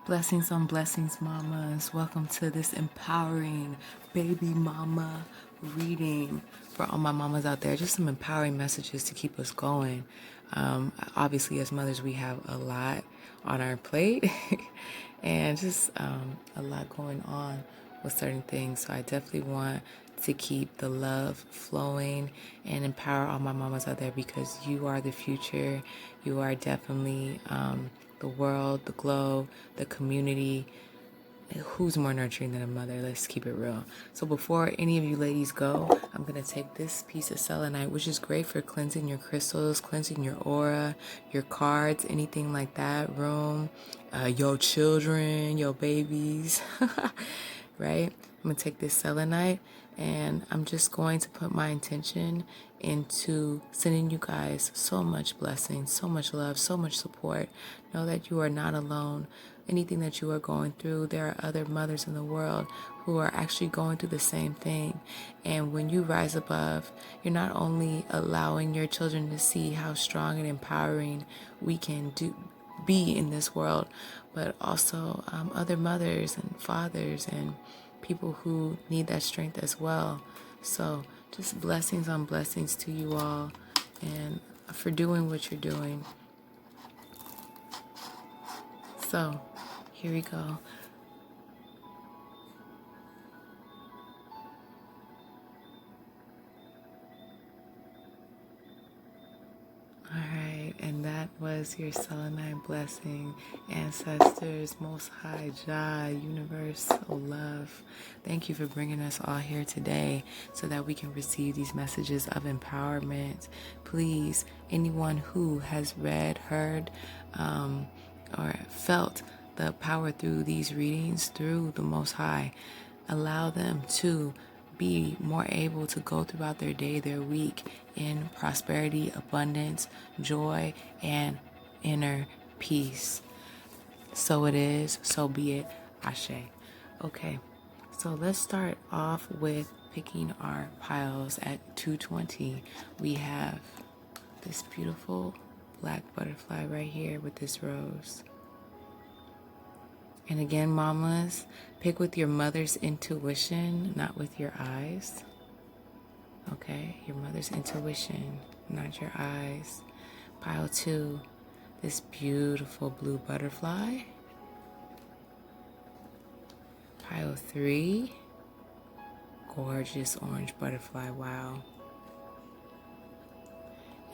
Blessings on blessings, mamas. Welcome to this empowering baby mama reading for all my mamas out there. Just some empowering messages to keep us going. Obviously, as mothers, we have a lot on our plate and just a lot going on with certain things. So I definitely want to keep the love flowing and empower all my mamas out there because you are the future. You are definitely the world, the globe, the community. Who's more nurturing than a mother? Let's keep it real. So before any of you ladies go, I'm going to take this piece of selenite, which is great for cleansing your crystals, cleansing your aura, your cards, anything like that, room, your children, your babies, right? I'm going to take this selenite and I'm just going to put my intention into sending you guys so much blessing, so much love, so much support. Know that you are not alone. Anything that you are going through, there are other mothers in the world who are actually going through the same thing. And when you rise above, you're not only allowing your children to see how strong and empowering we can be in this world, but also other mothers and fathers and people who need that strength as well. So just blessings on blessings to you all and for doing what you're doing. So here we go. All right, and that was your selenite blessing, ancestors, Most High, Jah, universal love. Thank you for bringing us all here today so that we can receive these messages of empowerment. Please, anyone who has read, heard, or felt the power through these readings, through the Most High, allow them to be more able to go throughout their day, their week in prosperity, abundance, joy, and inner peace. So it is, so be it, Ashe. Okay, so let's start off with picking our piles at 220. We have this beautiful black butterfly right here with this rose. And again, mamas, pick with your mother's intuition, not with your eyes. Okay, your mother's intuition, not your eyes. Pile 2, this beautiful blue butterfly. Pile 3, gorgeous orange butterfly, wow.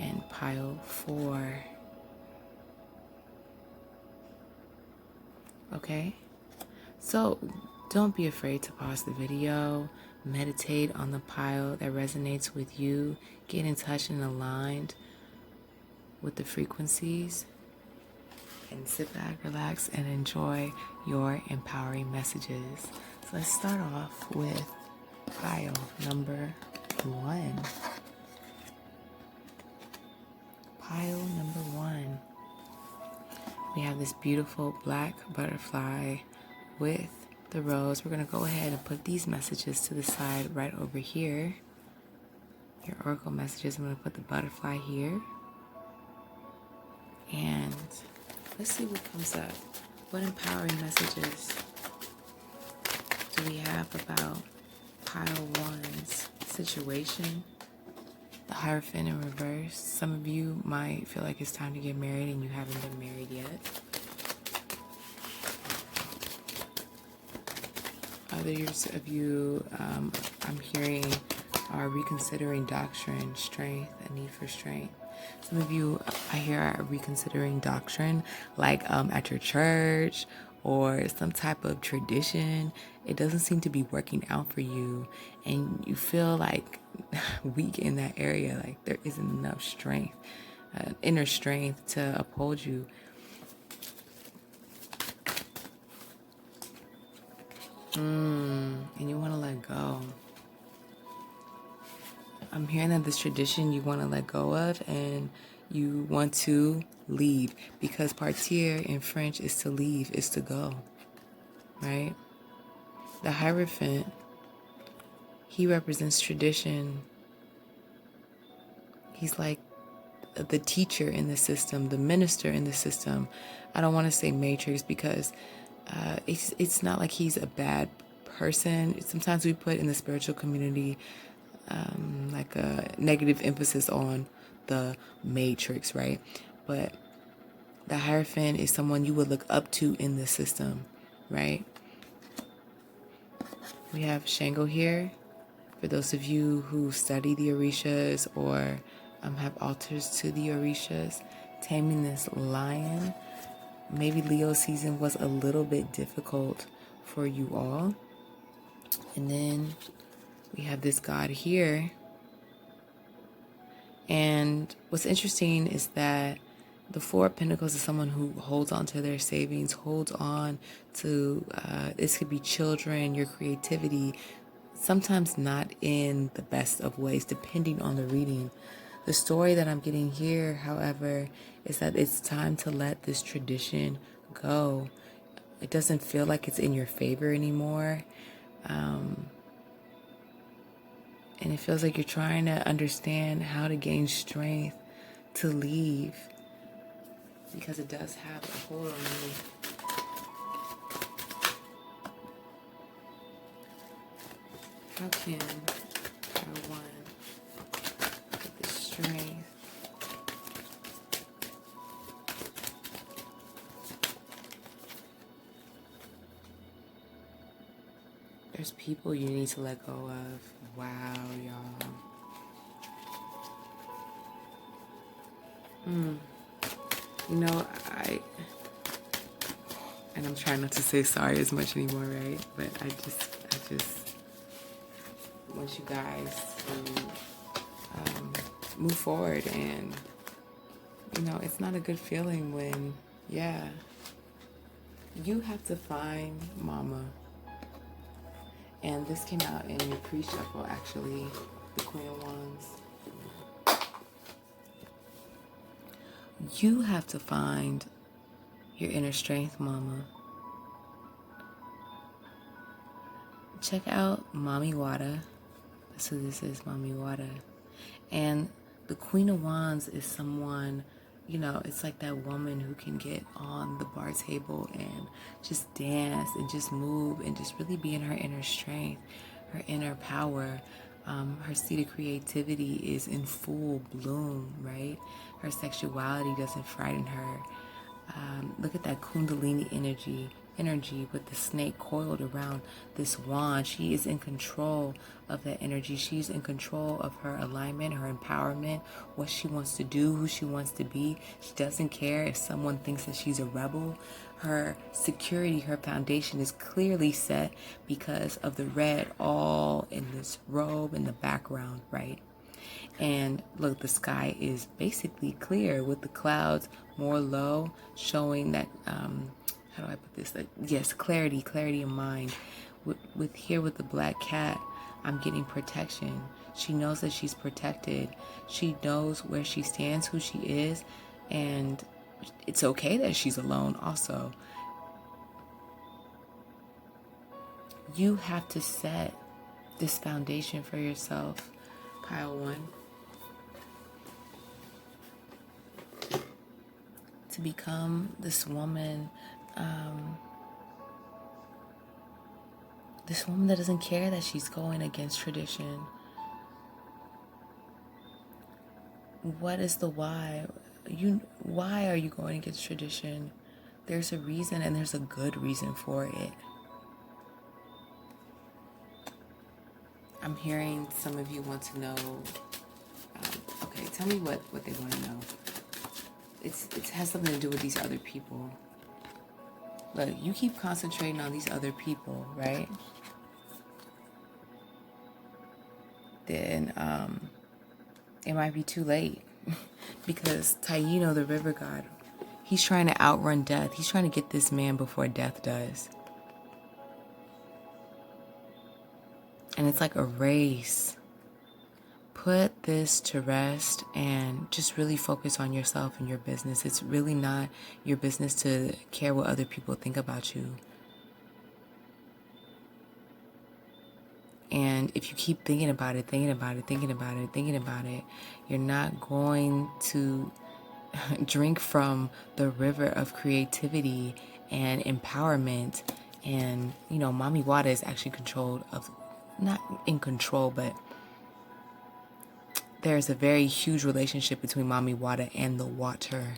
And pile 4. Okay, so don't be afraid to pause the video, meditate on the pile that resonates with you, get in touch and aligned with the frequencies, and sit back, relax, and enjoy your empowering messages. So let's start off with pile number 1. Pile number 1. We have this beautiful black butterfly with the rose. We're going to go ahead and put these messages to the side right over here. Your oracle messages. I'm going to put the butterfly here. And let's see what comes up. What empowering messages do we have about pile 1's situation? The Hierophant in reverse. Some of you might feel like it's time to get married and you haven't been married yet. Others of you, I'm hearing, are reconsidering doctrine, strength, a need for strength. Some of you, I hear, are reconsidering doctrine, like at your church or some type of tradition. It doesn't seem to be working out for you, and you feel like weak in that area, like there isn't enough strength, inner strength to uphold you. And you want to let go. I'm hearing that this tradition you want to let go of and you want to leave, because partir in French is to leave, is to go, right? The Hierophant, he represents tradition. He's like the teacher in the system, the minister in the system. I don't want to say matrix because It's not like he's a bad person. Sometimes we put in the spiritual community like a negative emphasis on the matrix, right? But the Hierophant is someone you would look up to in the system, right? We have Shango here. For those of you who study the Orishas or have altars to the Orishas, taming this lion. Maybe Leo season was a little bit difficult for you all. And then we have this god here. And what's interesting is that the Four of Pentacles is someone who holds on to their savings, holds on to, this could be children, your creativity, sometimes not in the best of ways, depending on the reading. The story that I'm getting here, however, is that it's time to let this tradition go. It doesn't feel like it's in your favor anymore. And it feels like you're trying to understand how to gain strength to leave, because it does have a hold on you. How can one get the strength? There's people you need to let go of. Wow, y'all. You know, and I'm trying not to say sorry as much anymore, right? But I just want you guys to move forward. And, you know, it's not a good feeling when, you have to find mama. And this came out in your pre-shuffle, actually, the Queen of Wands. You have to find your inner strength, mama. Check out Mami Wada. That's who this is, Mami Wada. And the Queen of Wands is someone, you know, it's like that woman who can get on the bar table and just dance and just move and just really be in her inner strength, her inner power. Her seed of creativity is in full bloom, right? Her sexuality doesn't frighten her. Look at that Kundalini energy with the snake coiled around this wand. She is in control of that energy. She's in control of her alignment, her empowerment, what she wants to do, who she wants to be. She doesn't care if someone thinks that she's a rebel. Her security, her foundation is clearly set because of the red all in this robe in the background, right? And look, the sky is basically clear with the clouds more low, showing that, how do I put this? Like, yes, clarity of mind. With here with the black cat, I'm getting protection. She knows that she's protected. She knows where she stands, who she is, and it's okay that she's alone also. You have to set this foundation for yourself, Pile 1. To become this woman that doesn't care that she's going against tradition. What is the why? Why are you going against tradition? There's a reason, and there's a good reason for it. I'm hearing some of you want to know. Okay, tell me what they want to know. It has something to do with these other people. Look, you keep concentrating on these other people, right? Then it might be too late. Because Taino, the river god, he's trying to outrun death. He's trying to get this man before death does. And it's like a race. Put this to rest and just really focus on yourself and your business. It's really not your business to care what other people think about you. And if you keep thinking about it, you're not going to drink from the river of creativity and empowerment. And, Mommy Water is actually not in control, but there's a very huge relationship between Mommy Water and the water.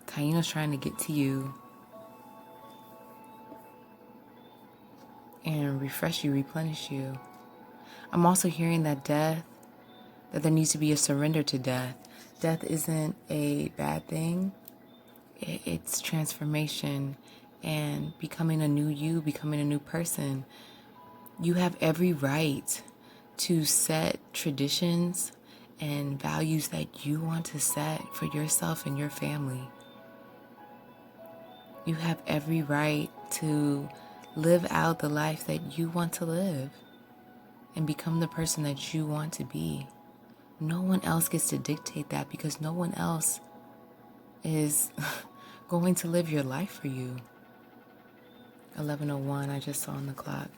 Taino's trying to get to you and refresh you, replenish you. I'm also hearing that there needs to be a surrender to death. Death isn't a bad thing. It's transformation and becoming a new you, becoming a new person. You have every right to set traditions and values that you want to set for yourself and your family. You have every right to live out the life that you want to live and become the person that you want to be. No one else gets to dictate that, because no one else is going to live your life for you. 11:01, I just saw on the clock.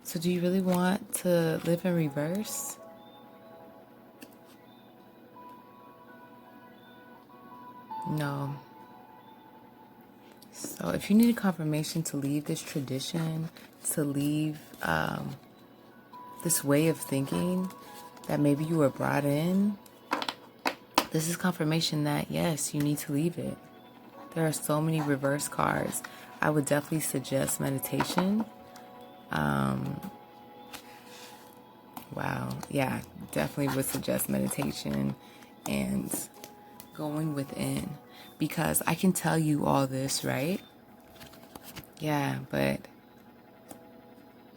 So do you really want to live in reverse? No. So if you need a confirmation to leave this tradition, to leave this way of thinking that maybe you were brought in, this is confirmation that yes, you need to leave it. There are so many reverse cards. I would definitely suggest meditation. Definitely would suggest meditation and going within, because I can tell you all this, right? Yeah, but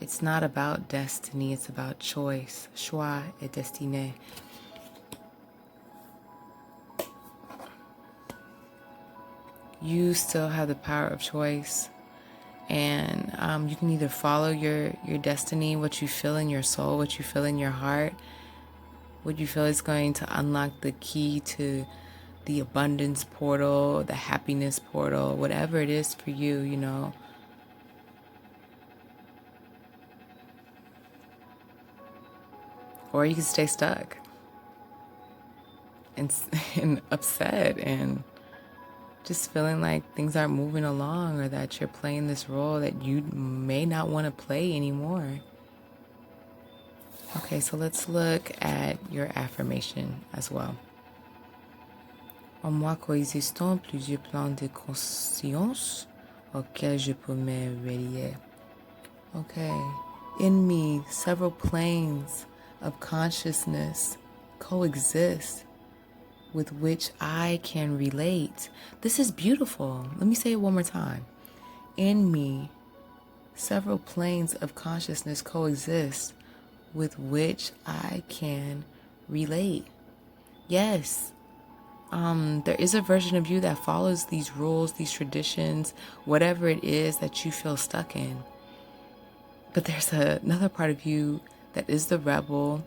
it's not about destiny, it's about choice. Choix et destinée. You still have the power of choice, and you can either follow your destiny, what you feel in your soul, what you feel in your heart, what you feel is going to unlock the key to the abundance portal, the happiness portal, whatever it is for you, Or you can stay stuck and upset and just feeling like things aren't moving along, or that you're playing this role that you may not want to play anymore. Okay, so let's look at your affirmation as well. En moi coexistent plusieurs plans de conscience auxquels je peux me relier. Okay. In me, several planes of consciousness coexist with which I can relate. This is beautiful. Let me say it one more time. In me, several planes of consciousness coexist with which I can relate. Yes. There is a version of you that follows these rules, these traditions, whatever it is that you feel stuck in. But there's another part of you that is the rebel,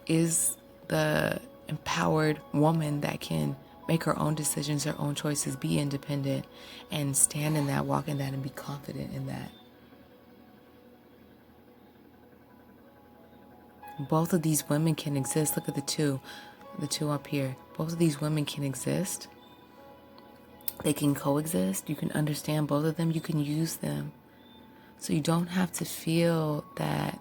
is the empowered woman that can make her own decisions, her own choices, be independent, and stand in that, walk in that, and be confident in that. Both of these women can exist. Look at the two up here. Both of these women can exist. They can coexist. You can understand both of them. You can use them. So you don't have to feel that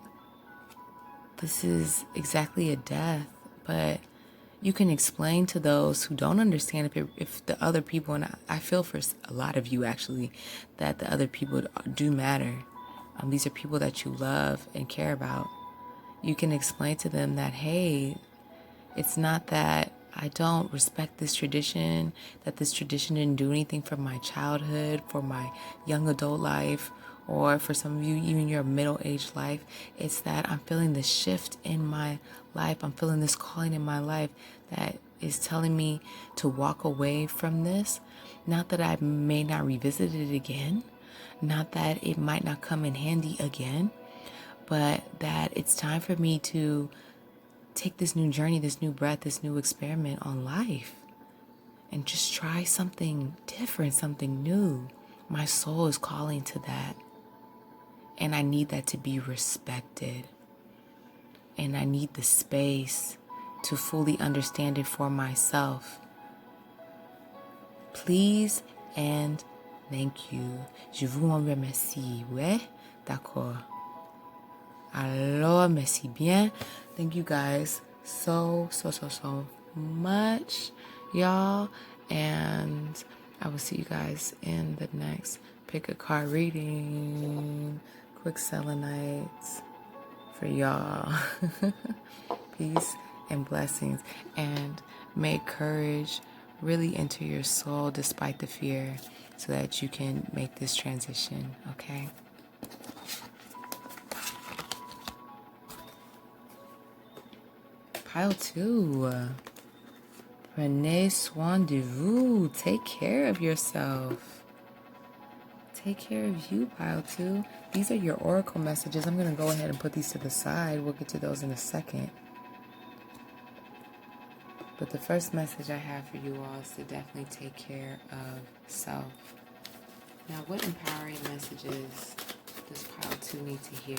this is exactly a death, but you can explain to those who don't understand if the other people, and I feel for a lot of you actually, that the other people do matter. These are people that you love and care about. You can explain to them that, hey, it's not that I don't respect this tradition, that this tradition didn't do anything for my childhood, for my young adult life, or for some of you, even your middle-aged life. It's that I'm feeling this shift in my life. I'm feeling this calling in my life that is telling me to walk away from this. Not that I may not revisit it again, not that it might not come in handy again, but that it's time for me to take this new journey, this new breath, this new experiment on life, and just try something different, something new. My soul is calling to that. And I need that to be respected. And I need the space to fully understand it for myself. Please and thank you. Je vous en remercie. Ouais? D'accord. Alors, merci bien. Thank you guys so much, y'all. And I will see you guys in the next pick a card reading. Quick selenite for y'all. Peace and blessings. And may courage really enter your soul despite the fear so that you can make this transition, okay? Pile 2. Prenez soin de vous. Take care of yourself. Take care of you, pile 2. These are your oracle messages. I'm going to go ahead and put these to the side. We'll get to those in a second. But the first message I have for you all is to definitely take care of self. Now, what empowering messages does pile 2 need to hear?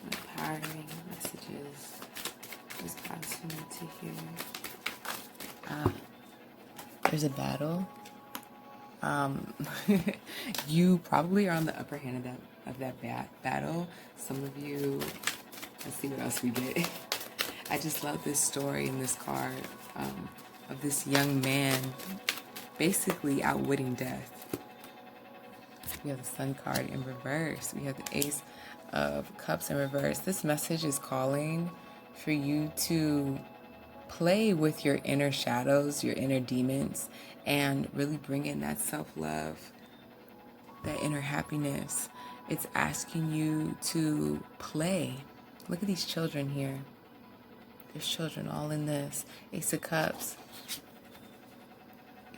Empowering messages does pile 2 need to hear? There's a battle. You probably are on the upper hand of that battle. Some of you, let's see what else we get. I just love this story in this card of this young man basically outwitting death. We have the Sun card in reverse. We have the Ace of Cups in reverse. This message is calling for you to play with your inner shadows, your inner demons, and really bring in that self-love, that inner happiness. It's asking you to play. Look at these children here. There's children all in this. Ace of Cups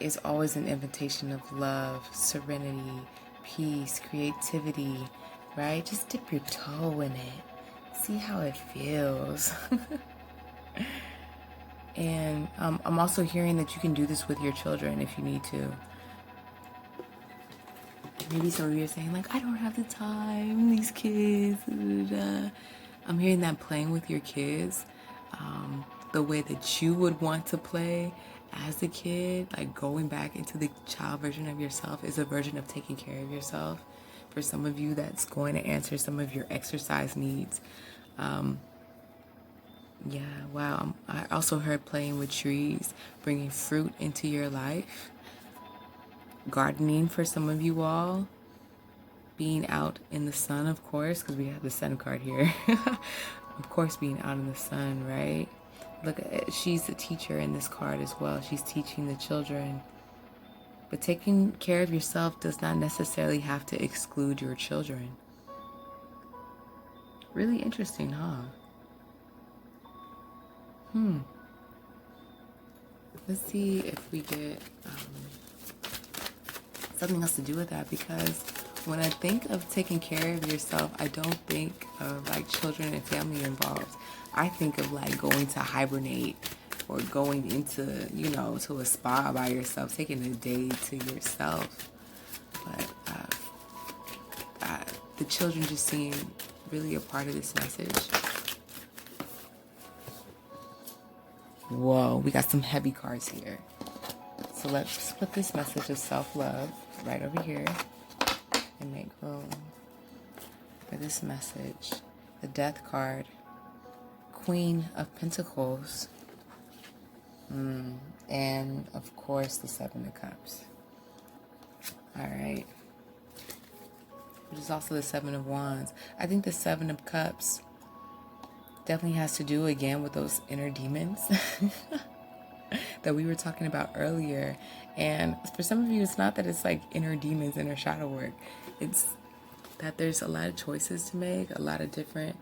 is always an invitation of love, serenity, peace, creativity, right? Just dip your toe in it. See how it feels. And I'm also hearing that you can do this with your children if you need to. Maybe some of you are saying, like, I don't have the time, these kids. I'm hearing that playing with your kids, the way that you would want to play as a kid, like going back into the child version of yourself, is a version of taking care of yourself. For some of you, that's going to answer some of your exercise needs. Yeah, wow. I also heard playing with trees, bringing fruit into your life. Gardening for some of you all. Being out in the sun, of course, because we have the Sun card here. Of course, being out in the sun, right? Look, she's a teacher in this card as well. She's teaching the children. But taking care of yourself does not necessarily have to exclude your children. Really interesting, huh? Let's see if we get something else to do with that, because when I think of taking care of yourself, I don't think of like children and family involved. I think of like going to hibernate or going into, you know, to a spa by yourself, taking a day to yourself. But the children just seem really a part of this message. Whoa, we got some heavy cards here. So let's put this message of self-love right over here and make room for this message. The Death card, Queen of Pentacles, and of course the Seven of Cups. All right. Which is also the Seven of Wands. I think the Seven of Cups definitely has to do again with those inner demons that we were talking about earlier. And for some of you, it's not that it's like inner demons, inner shadow work. It's that there's a lot of choices to make, a lot of different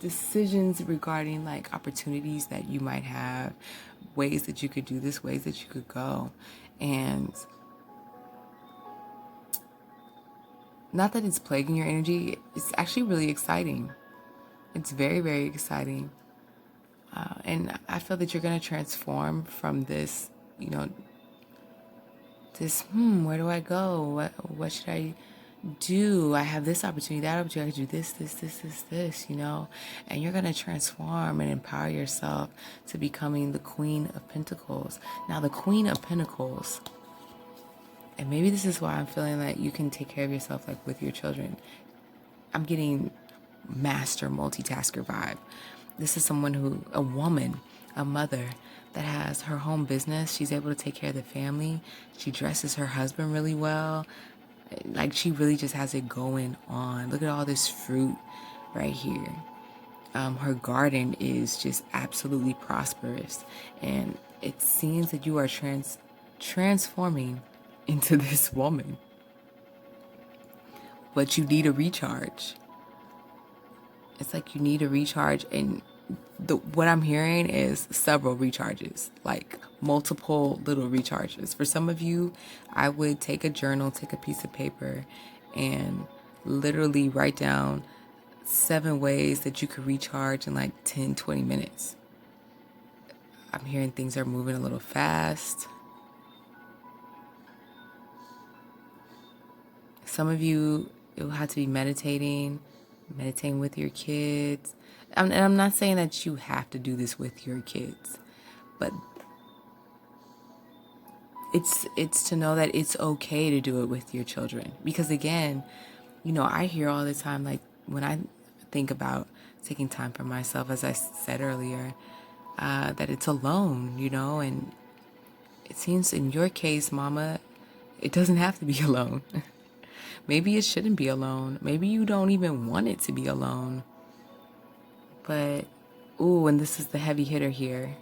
decisions regarding like opportunities that you might have, ways that you could do this, ways that you could go. And not that it's plaguing your energy, it's actually really exciting. It's very, very exciting. And I feel that you're going to transform from this, you know, this, where do I go? What should I I have this opportunity, that opportunity, I can do this, and you're going to transform and empower yourself to becoming the Queen of Pentacles. Now, the Queen of Pentacles, and maybe this is why I'm feeling that you can take care of yourself like with your children. I'm getting master multitasker vibe. This is a woman, a mother that has her home business. She's able to take care of the family. She dresses her husband really well. Like, she really just has it going on. Look at all this fruit right here. Her garden is just absolutely prosperous. And it seems that you are transforming into this woman. But you need a recharge. It's like you need a recharge, and what I'm hearing is several recharges, like multiple little recharges. For some of you, I would take a journal, take a piece of paper, and literally write down 7 ways that you could recharge in like 10, 20 minutes. I'm hearing things are moving a little fast. Some of you, it will have to be meditating with your kids. And I'm not saying that you have to do this with your kids, but it's to know that it's okay to do it with your children. Because again, I hear all the time, like when I think about taking time for myself, as I said earlier, that it's alone, and it seems in your case, Mama, it doesn't have to be alone. Maybe it shouldn't be alone. Maybe you don't even want it to be alone. But, and this is the heavy hitter here.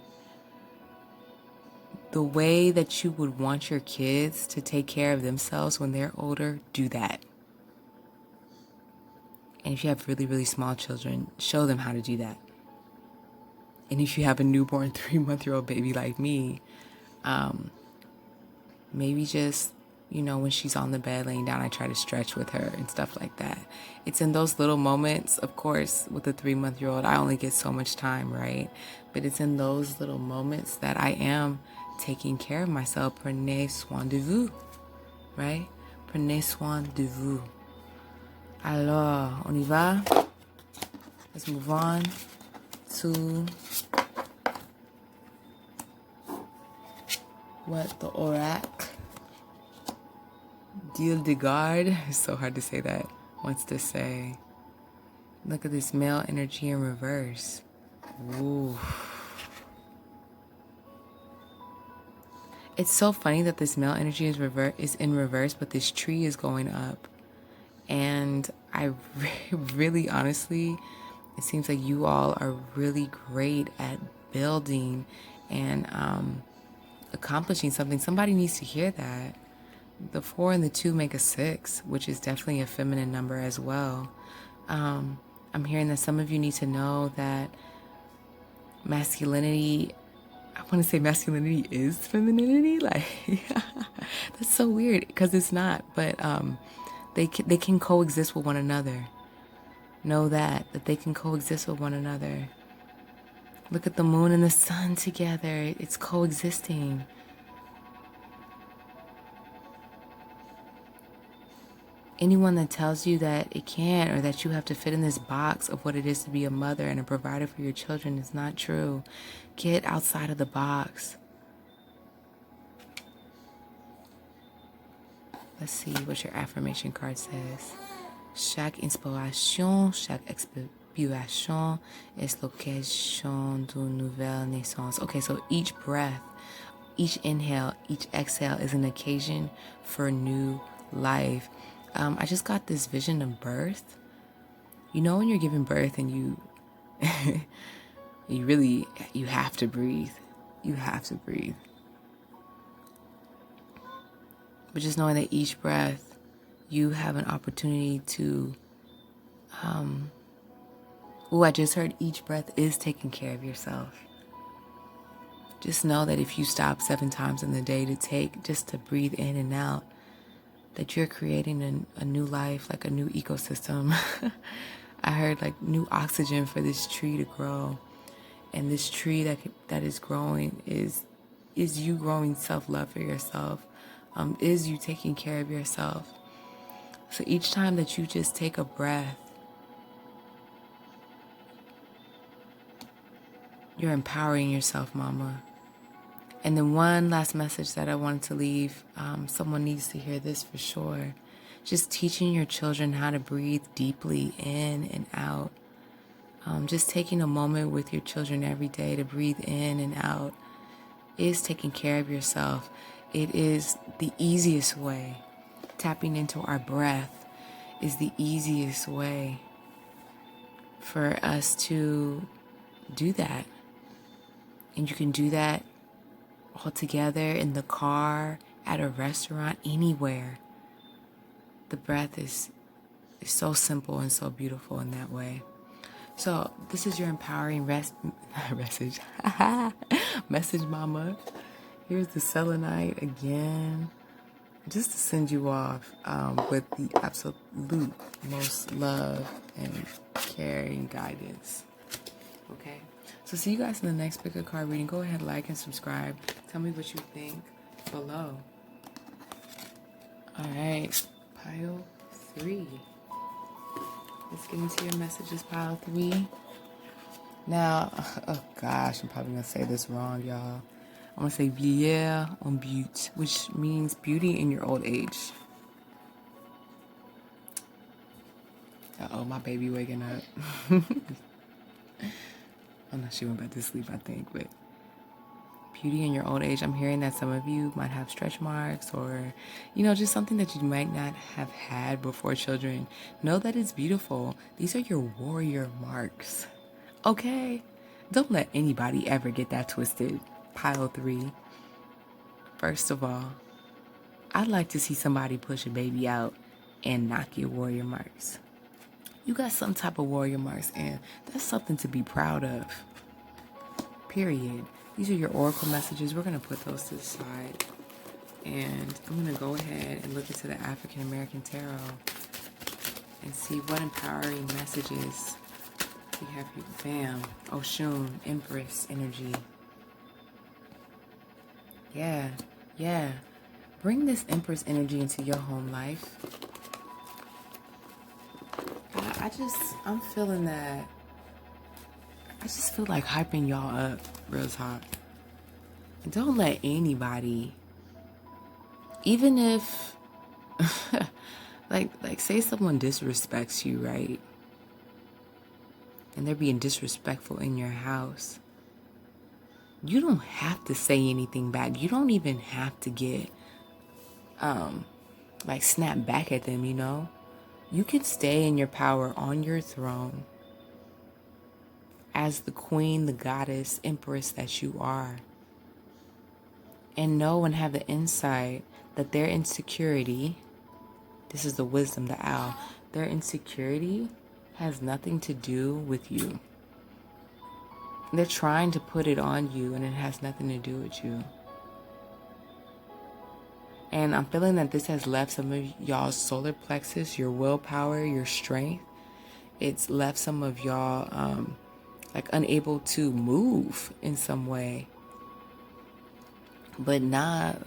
The way that you would want your kids to take care of themselves when they're older, do that. And if you have really, really small children, show them how to do that. And if you have a newborn 3-month-old baby like me, maybe just, when she's on the bed laying down, I try to stretch with her and stuff like that. It's in those little moments, of course, with a 3-month-old, I only get so much time, right? But it's in those little moments that I am taking care of myself. Prenez soin de vous, right? Prenez soin de vous. Alors, on y va? Let's move on to what the oracle Deal de Garde, it's so hard to say that, wants to say. Look at this male energy in reverse. Ooh. It's so funny that this male energy is in reverse, but this tree is going up. And I really, honestly, it seems like you all are really great at building and accomplishing something. Somebody needs to hear that. The 4 and the 2 make a 6, which is definitely a feminine number as well. I'm hearing that some of you need to know that masculinity, I want to say masculinity is femininity. Like, that's so weird because it's not. But they can coexist with one another. Know that they can coexist with one another. Look at the moon and the sun together. It's coexisting. Anyone that tells you that it can't, or that you have to fit in this box of what it is to be a mother and a provider for your children, is not true. Get outside of the box. Let's see what your affirmation card says. Chaque inspiration, chaque expiration est l'occasion d'une nouvelle naissance. Okay, so each breath, each inhale, each exhale is an occasion for new life. I just got this vision of birth. When you're giving birth and you have to breathe. You have to breathe. But just knowing that each breath, you have an opportunity to, I just heard each breath is taking care of yourself. Just know that if you stop 7 times in the day just to breathe in and out, that you're creating a new life, like a new ecosystem. I heard like new oxygen for this tree to grow. And this tree that is growing is you growing self-love for yourself, is you taking care of yourself. So each time that you just take a breath, you're empowering yourself, mama. And then one last message that I wanted to leave, someone needs to hear this for sure. Just teaching your children how to breathe deeply in and out. Just taking a moment with your children every day to breathe in and out is taking care of yourself. It is the easiest way. Tapping into our breath is the easiest way for us to do that. And you can do that all together in the car, at a restaurant, anywhere. The breath is so simple and so beautiful in that way. So this is your empowering message. Message, mama. Here's the selenite again. Just to send you off with the absolute most love and care and guidance. Okay? So see you guys in the next pick a card reading. Go ahead, like and subscribe. Tell me what you think below. All right, pile 3. Let's get into your messages, pile 3. Now, oh gosh, I'm probably gonna say this wrong, y'all. I'm gonna say vieille en beauté, which means beauty in your old age. Uh-oh, my baby waking up. Oh no, she went back to sleep, I think, but beauty in your old age. I'm hearing that some of you might have stretch marks or, just something that you might not have had before children. Know that it's beautiful. These are your warrior marks. Okay? Don't let anybody ever get that twisted. Pile 3. First of all, I'd like to see somebody push a baby out and not get warrior marks. You got some type of warrior marks, and that's something to be proud of. Period. These are your oracle messages. We're going to put those to the side. And I'm going to go ahead and look into the African American Tarot and see what empowering messages we have here. Bam. Oshun, Empress energy. Yeah. Bring this Empress energy into your home life. I'm feeling that. I just feel like hyping y'all up real talk. And don't let anybody, even if, like say someone disrespects you, right? And they're being disrespectful in your house. You don't have to say anything back. You don't even have to get, snap back at them, You can stay in your power on your throne as the queen, the goddess, empress that you are. And know and have the insight that their insecurity, this is the wisdom, the owl, their insecurity has nothing to do with you. They're trying to put it on you and it has nothing to do with you. And I'm feeling that this has left some of y'all's solar plexus, your willpower, your strength. It's left some of y'all unable to move in some way. But not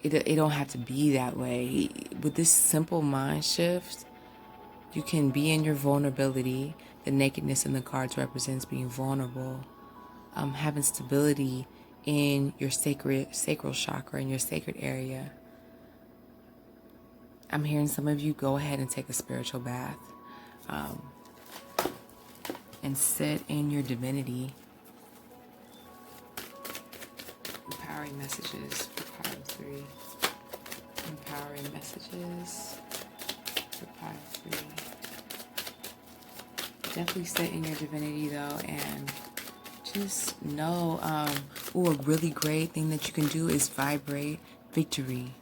it don't have to be that way. With this simple mind shift, you can be in your vulnerability. The nakedness in the cards represents being vulnerable. Having stability in your sacral chakra, in your sacred area. I'm hearing some of you go ahead and take a spiritual bath. And sit in your divinity. Empowering messages for pile 3. Empowering messages for pile 3. Definitely sit in your divinity though, and just know, a really great thing that you can do is vibrate victory.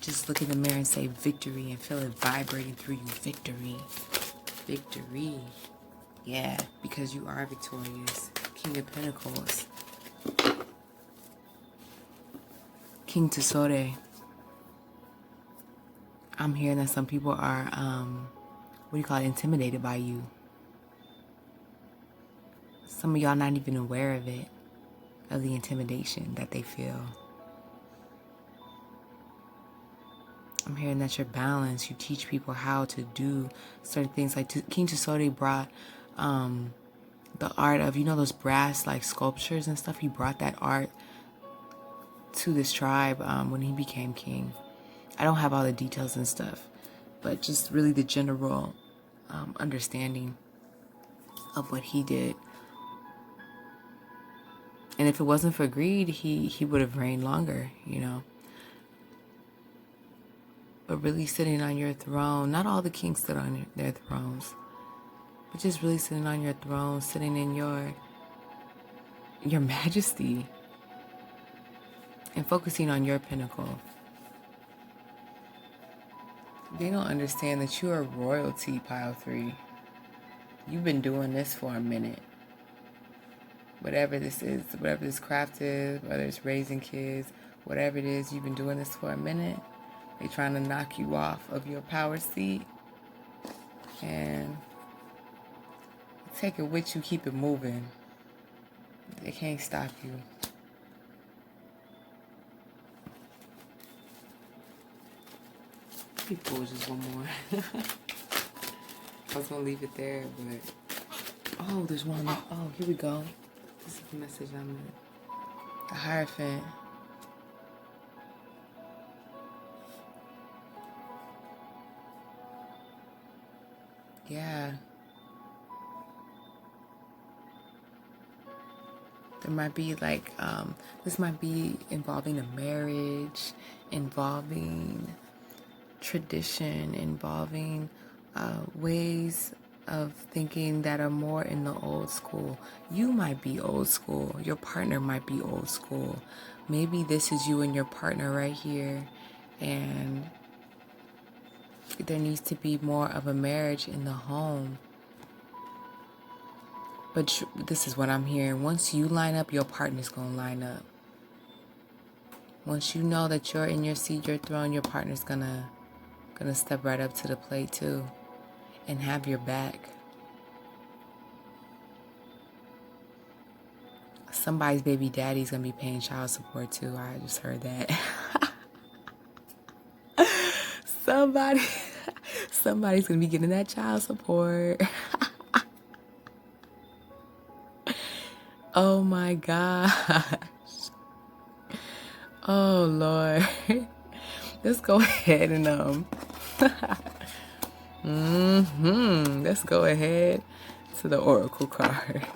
Just look in the mirror and say victory and feel it vibrating through you. Victory. Victory. Yeah, because you are victorious. King of Pentacles. King Tesore. I'm hearing that some people are, intimidated by you. Some of y'all not even aware of it, of the intimidation that they feel. I'm hearing that you're balanced. You teach people how to do certain things. Like King Tesori brought the art of, those brass like sculptures and stuff. He brought that art to this tribe when he became king. I don't have all the details and stuff, but just really the general understanding of what he did. And if it wasn't for greed, he would have reigned longer, But really sitting on your throne, not all the kings sit on their thrones, but just really sitting on your throne, sitting in your majesty and focusing on your pinnacle. They don't understand that you are royalty, Pile 3. You've been doing this for a minute. Whatever this is, whatever this craft is, whether it's raising kids, whatever it is, you've been doing this for a minute. They're trying to knock you off of your power seat. And take it with you, keep it moving. They can't stop you. People, just one more. I was going to leave it there, but... Oh, there's one more. Oh, here we go. This is the message I'm in. The Hierophant. Yeah. There might be like, this might be involving a marriage, involving tradition, involving ways of thinking that are more in the old school. You might be old school. Your partner might be old school. Maybe this is you and your partner right here, and there needs to be more of a marriage in the home. But this is what I'm hearing. Once you line up, your partner's going to line up. Once you know that you're in your seat, your throne, your partner's gonna step right up to the plate too and have your back. Somebody's baby daddy's gonna be paying child support too. I just heard that. Somebody's gonna be getting that child support. Oh my gosh. Oh Lord. Let's go ahead and let's go ahead to the oracle cards.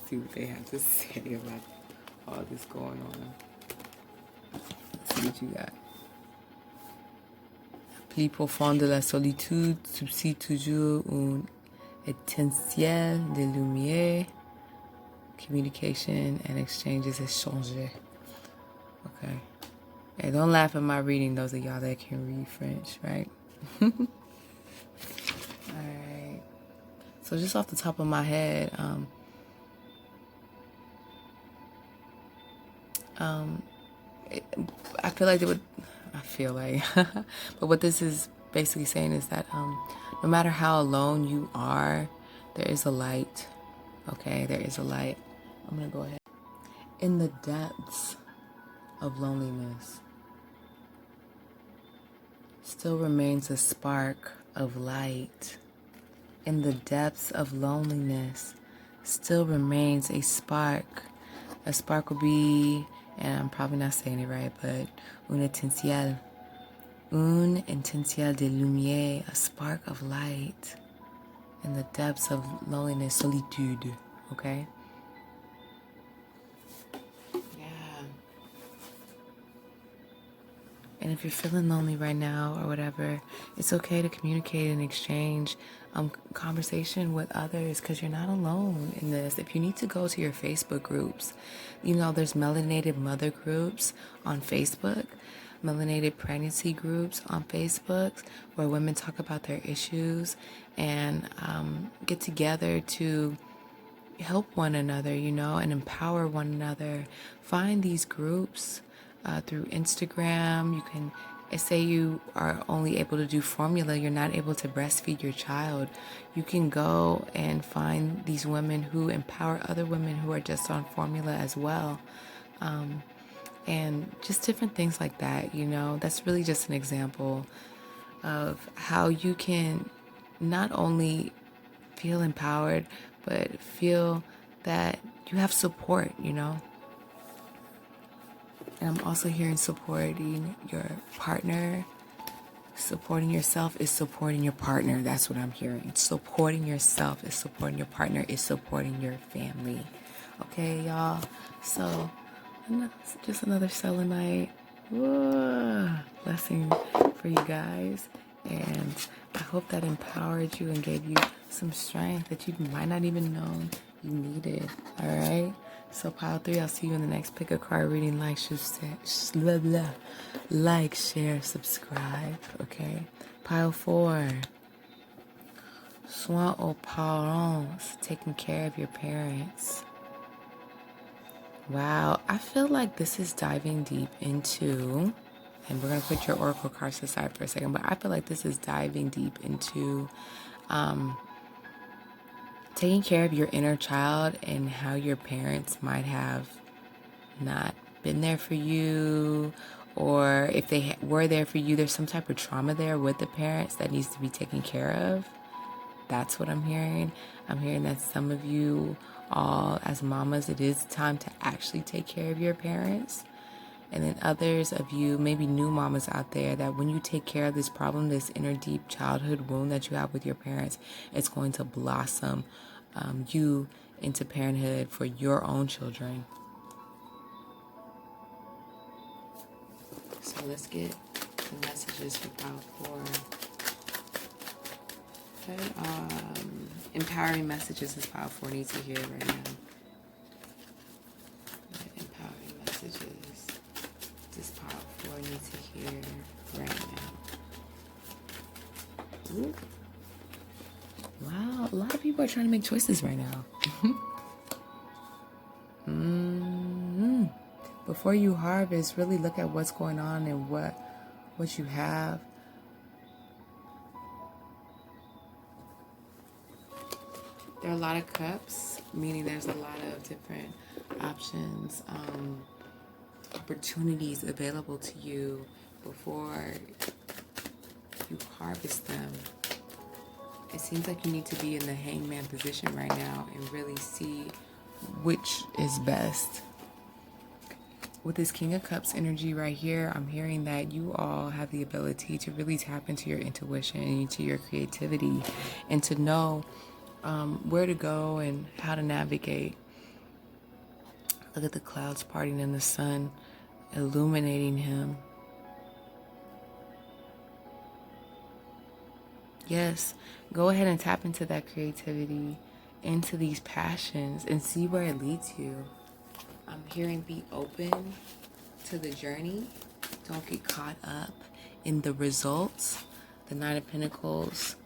See what they have to say about all this going on. Let's see what you got. Plus profond de la solitude subsiste toujours un étincelle de lumière. Communication and exchanges échanger. Okay. Hey, don't laugh at my reading, those of y'all that can read French, right? Alright. So just off the top of my head, I feel like but what this is basically saying is that no matter how alone you are, there is a light. Okay, there is a light. I'm gonna go ahead. In the depths of loneliness, still remains a spark of light. In the depths of loneliness, still remains a spark. A spark will be, and I'm probably not saying it right, but un étincelle de lumière, a spark of light. In the depths of loneliness, solitude, okay? Yeah. And if you're feeling lonely right now or whatever, it's okay to communicate and exchange conversation with others, because you're not alone in this. If you need to go to your Facebook groups, there's melanated mother groups on Facebook, melanated pregnancy groups on Facebook, where women talk about their issues and get together to help one another, and empower one another. Find these groups through Instagram. You can say you are only able to do formula, you're not able to breastfeed your child. You can go and find these women who empower other women who are just on formula as well. and just different things like that, That's really just an example of how you can not only feel empowered, but feel that you have support. And I'm also hearing supporting your partner. Supporting yourself is supporting your partner. That's what I'm hearing. Supporting yourself is supporting your partner, is supporting your family. Okay, y'all? So, just another selenite. Whoa. Blessing for you guys. And I hope that empowered you and gave you some strength that you might not even know you needed. All right? So pile 3, I'll see you in the next pick a card reading. Like, share, subscribe. Okay. Pile 4. Soins aux parents, taking care of your parents. Wow, I feel like this is diving deep into, and we're going to put your oracle cards aside for a second, but I feel like this is diving deep into taking care of your inner child and how your parents might have not been there for you, or if they were there for you, there's some type of trauma there with the parents that needs to be taken care of. That's what I'm hearing. I'm hearing that some of you all, as mamas, it is time to actually take care of your parents. And then others of you, maybe new mamas out there, that when you take care of this problem, this inner deep childhood wound that you have with your parents, it's going to blossom you into parenthood for your own children. So let's get the messages for Pile 4. Okay, empowering messages is Pile 4 needs to hear right now. Empowering messages this Pile 4 needs to hear right now. Ooh. Wow, a lot of people are trying to make choices right now. Before you harvest, really look at what's going on and what you have. There are a lot of cups, meaning there's a lot of different options, opportunities available to you before you harvest them. It seems like you need to be in the hangman position right now and really see which is best. With this King of Cups energy right here, I'm hearing that you all have the ability to really tap into your intuition and into your creativity and to know where to go and how to navigate. Look at the clouds parting and the sun illuminating him. Yes, go ahead and tap into that creativity, into these passions, and see where it leads you. I'm hearing be open to the journey. Don't get caught up in the results. The Nine of Pentacles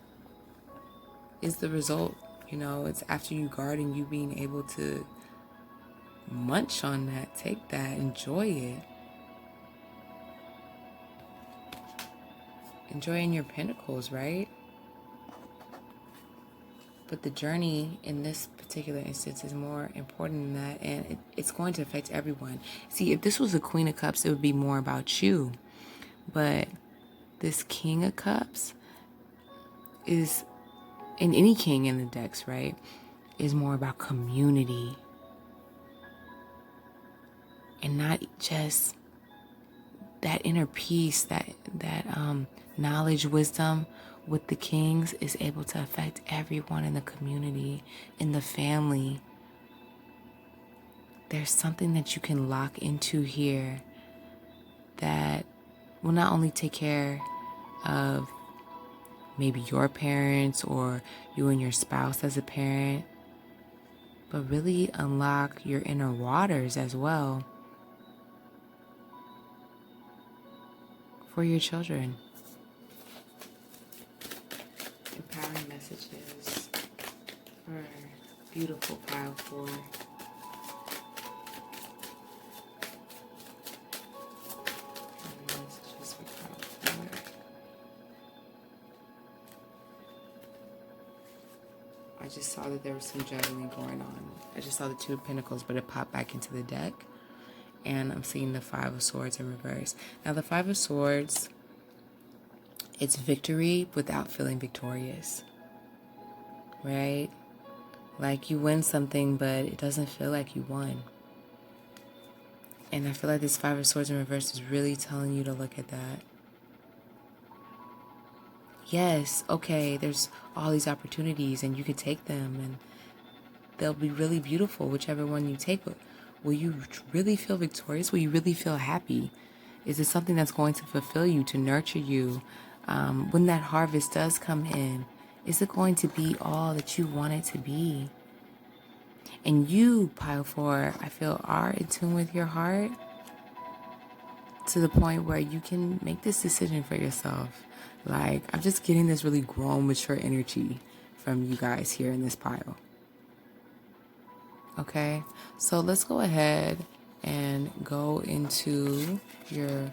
is the result. It's after you garden, you being able to munch on that, take that, enjoy it. Enjoying your pentacles, right? But the journey in this particular instance is more important than that, and it's going to affect everyone. See, if this was a Queen of Cups, it would be more about you. But this King of Cups is, and any king in the decks, right, is more about community. And not just that inner peace, that knowledge, wisdom with the kings is able to affect everyone in the community, in the family. There's something that you can lock into here that will not only take care of maybe your parents or you and your spouse as a parent, but really unlock your inner waters as well for your children. Empowering messages for beautiful Pile 4. Messages for Pile 4. I just saw that there was some juggling going on. I just saw the Two of Pentacles, but it popped back into the deck. and I'm seeing the Five of Swords in reverse. Now the Five of Swords, it's victory without feeling victorious, right? Like you win something, but it doesn't feel like you won. And I feel like this Five of Swords in reverse is really telling you to look at that. Yes, okay, there's all these opportunities and you could take them and they'll be really beautiful, whichever one you take. But will you really feel victorious? Will you really feel happy? Is it something that's going to fulfill you, to nurture you? When that harvest does come in, is it going to be all that you want it to be? And you, Pile 4, I feel are in tune with your heart to the point where you can make this decision for yourself. Like, I'm just getting this really grown, mature energy from you guys here in this pile. Okay, so let's go ahead and go into your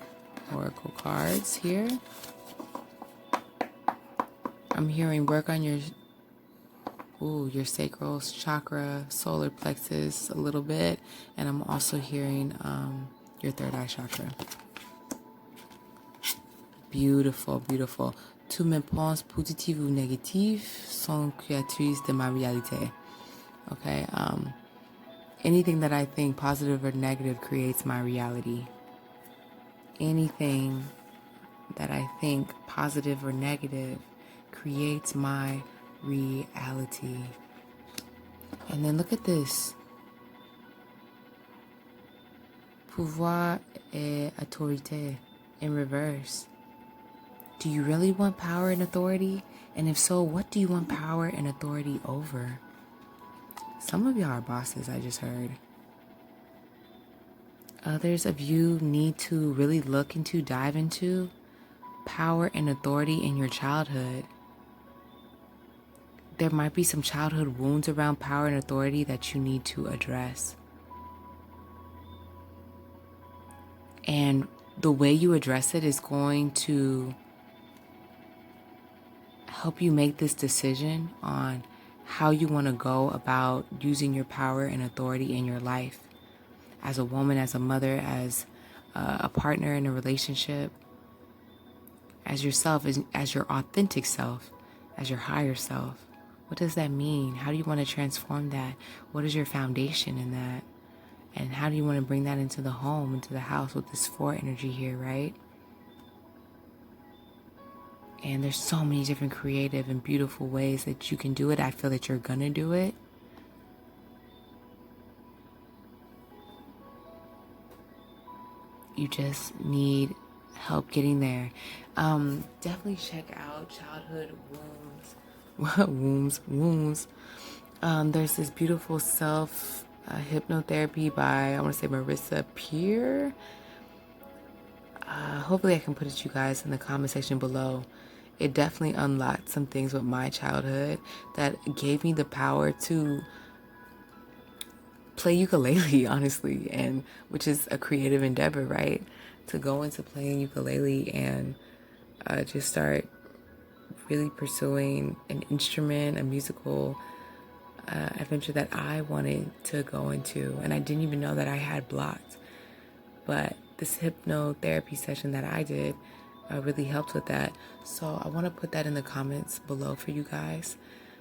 oracle cards here. I'm hearing work on your sacral chakra, solar plexus a little bit, and I'm also hearing your third eye chakra. Beautiful, beautiful. Toutes mes pensées positives ou négatives sont créatrices de ma réalité. Okay, anything that I think positive or negative creates my reality. Anything that I think positive or negative creates my reality. And then look at this. Pouvoir et autorité in reverse. Do you really want power and authority? And if so, what do you want power and authority over? Some of y'all are bosses, I just heard. Others of you need to really look into, dive into power and authority in your childhood. There might be some childhood wounds around power and authority that you need to address. And the way you address it is going to help you make this decision on how you want to go about using your power and authority in your life. As a woman, as a mother, as a partner in a relationship, as yourself, as your authentic self, as your higher self. What does that mean? How do you want to transform that? What is your foundation in that? And how do you want to bring that into the home, into the house with this 4 energy here, right? And there's so many different creative and beautiful ways that you can do it. I feel that you're going to do it. You just need help getting there. Definitely check out Childhood Wounds. There's this beautiful self hypnotherapy by, I want to say, Marissa Peer. Hopefully I can put it to you guys in the comment section below. It definitely unlocked some things with my childhood that gave me the power to play ukulele, honestly, and which is a creative endeavor, right? To go into playing ukulele and just start really pursuing an instrument, a musical adventure that I wanted to go into, and I didn't even know that I had blocked. But this hypnotherapy session that I did really helped with that. So I want to put that in the comments below for you guys.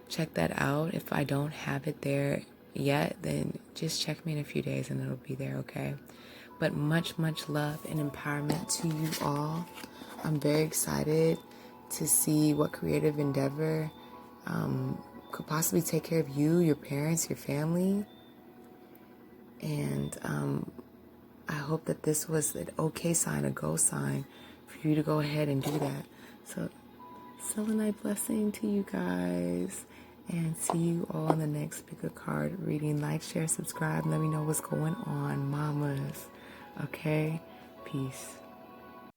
Check that out. If I don't have it there yet, then just check me in a few days and it'll be there, okay? But much love and empowerment to you all. I'm very excited to see what creative endeavor could possibly take care of you, your parents, your family. And I hope that this was an okay sign, a go sign for you to go ahead and do that. So, selenite blessing to you guys. And see you all in the next Pick a Card reading. Like, share, subscribe. Let me know what's going on, mamas. Okay? Peace.